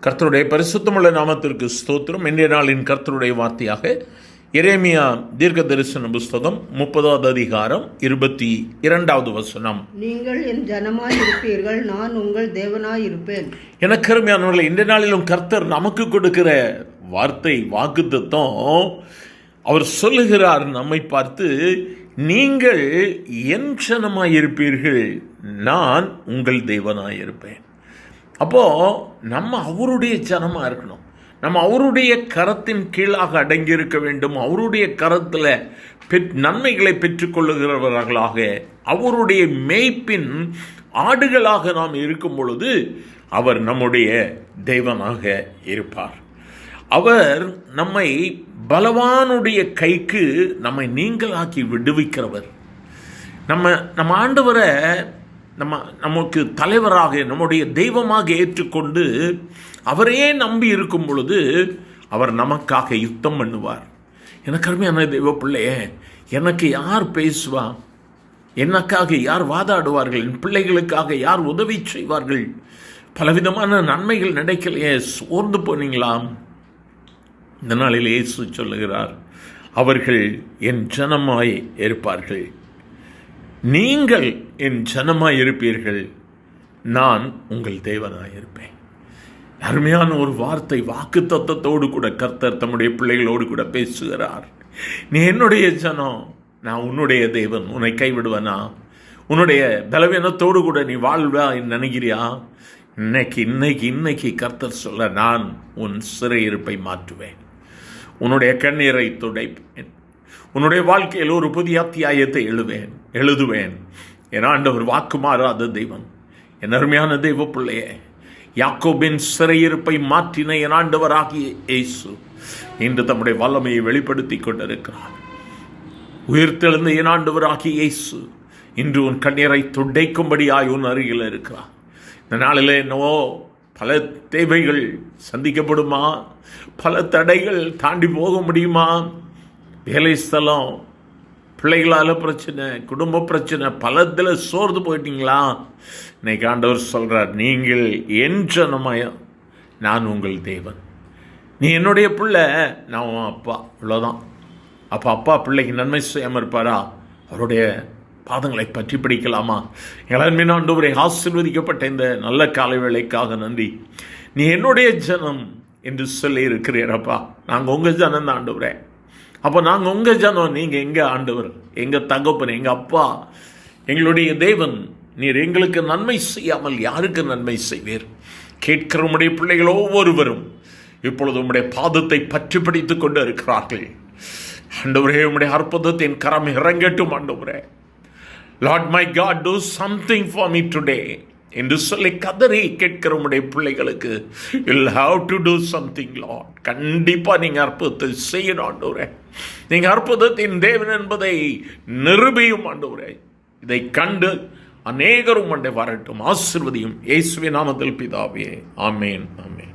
கர்த்தருடைய பரிசுத்தமுள்ள நாமத்திற்கு ஸ்தோத்திரம். இன்றைய நாளின் கர்த்தருடைய வார்த்தையாக எரேமியா தீர்க்க தரிசன புஸ்தகம் 30வது அதிகாரம் 22வது வசனம். நீங்கள் என் ஜனமாய் இருப்பீர்கள், நான் உங்கள் தேவனாய் இருப்பேன். எனக்கு அருமையானவர்களே, இன்றைய நாளிலும் கர்த்தர் நமக்கு கொடுக்கிற வார்த்தை வாக்குத்தத்தம். அவர் சொல்லுகிறார் நம்மை பார்த்து, நீங்கள் என் ஜனமாய் இருப்பீர்கள், நான் உங்கள் தேவனாய் இருப்பேன். அப்போது நம்ம அவருடைய ஜனமாக இருக்கணும். நம்ம அவருடைய கரத்தின் கீழாக அடங்கி இருக்க வேண்டும். அவருடைய கரத்தில் நன்மைகளை பெற்றுக்கொள்ளுகிறவர்களாக, அவருடைய மேய்ப்பின் ஆடுகளாக நாம் இருக்கும் பொழுது அவர் நம்முடைய தேவனாக இருப்பார். அவர் நம்மை பலவானுடைய கைக்கு நம்மை நீங்களாக்கி விடுவிக்கிறவர். நம்ம ஆண்டவரை நமக்கு தலைவராக, நம்முடைய தெய்வமாக ஏற்றுக்கொண்டு அவரையே நம்பி இருக்கும் பொழுது அவர் நமக்காக யுத்தம் பண்ணுவார். எனக்கு அருமையான தெய்வ பிள்ளையே, எனக்கு யார் பேசுவா? எனக்காக யார் வாதாடுவார்கள்? என் பிள்ளைகளுக்காக யார் உதவி செய்வார்கள்? பலவிதமான நன்மைகள் நடக்கலையே, சோர்ந்து போனீங்களா? இந்த நாளில் இயேசு சொல்லுகிறார், அவர்கள் என் ஜனமாய் இருப்பார்கள், நீங்கள் என் ஜனமாய் இருப்பீர்கள், நான் உங்கள் தேவனாய் இருப்பேன். அருமையான ஒரு வார்த்தை, வாக்கு தத்தத்தோடு கூட கர்த்தர் தம்முடைய பிள்ளைகளோடு கூட பேசுகிறார். நீ என்னுடைய ஜனம், நான் உன்னுடைய தேவன். உன்னை கைவிடுவனா? உன்னுடைய பலவீனத்தோடு கூட நீ வாழ்வா நினைக்கிறியா? இன்னைக்கு கர்த்தர் சொல்ல, நான் உன் சிறையிருப்பை மாற்றுவேன், உன்னுடைய கண்ணீரை துடைப்பேன், உன்னுடைய வாழ்க்கையில் ஒரு புதிய அத்தியாயத்தை எழுதுவேன். என் ஆண்டவர் வாக்கு மாறாத தெய்வம். என் அருமையான தெய்வ பிள்ளையே, யாக்கோபின் சிறையிருப்பை மாற்றின என் ஆண்டவராகிய இயேசு இன்று தம்முடைய வல்லமையை வெளிப்படுத்தி கொண்டிருக்கிறார். உயிர்த்தெழுந்த என் ஆண்டவராகிய இயேசு இன்று உன் கண்ணீரை துடைக்கும்படியாய் உன் அருகில் இருக்கிறார். இந்த நாளில் என்னவோ பல தேவைகள் சந்திக்கப்படுமா? பல தடைகள் தாண்டி போக முடியுமா? வேலை ஸ்தலம், பிள்ளைகளால் பிரச்சனை, குடும்ப பிரச்சனை, பலத்தில் சோர்ந்து போயிட்டீங்களா? இன்னைக்கு ஆண்டவர் சொல்கிறார், நீங்கள் என் ஜனமாய், நான் உங்கள் தேவன். நீ என்னுடைய பிள்ளை, நான் உன் அப்பா. இவ்வளோதான். அப்பா பிள்ளைக்கு நன்மை செய்யாமல் இருப்பாரா? அவருடைய பாதங்களை பற்றி பிடிக்கலாமா? எங்கள் ஆண்டவரை ஆசீர்வதிக்கப்பட்ட இந்த நல்ல காலை வேளைக்காக நன்றி. நீ என்னுடைய ஜனம் என்று சொல்லி இருக்கிறீரப்பா. நாங்கள் உங்கள் ஜனம் தான் ஆண்டவரே. அப்போ நாங்கள் உங்கள் ஜனம், நீங்கள் எங்கள் ஆண்டவர், எங்கள் தகப்பன், எங்கள் அப்பா, எங்களுடைய தேவன். நீர் எங்களுக்கு நன்மை செய்யாமல் யாருக்கு நன்மை செய்வீர்? கேட்கிற உம்முடைய பிள்ளைகள் ஒவ்வொருவரும் இப்பொழுது உம்முடைய பாதத்தை பற்றி பிடித்துக் கொண்டு இருக்கிறார்கள். ஆண்டவரே, உம்முடைய அற்புதத்தின் கரம் இறங்கட்டும் ஆண்டவரே. Lord my God, do something for me today என்று சொல்லி கதறி கேட்கிற உடைய பிள்ளைகளுக்கு you'll have to do something, Lord. கண்டிப்பாக நீங்கள் அற்புதத்தை செய்யணும் ஆண்டவரே. நீங்கள் அற்புதத்தின் தேவன் என்பதை நிரூபியும் ஆண்டவரே. இதை கண்டு அநேகரும் வரட்டும். ஆசீர்வதியும். இயேசுவின் நாமத்தில் பிதாவே. ஆமேன், ஆமேன்.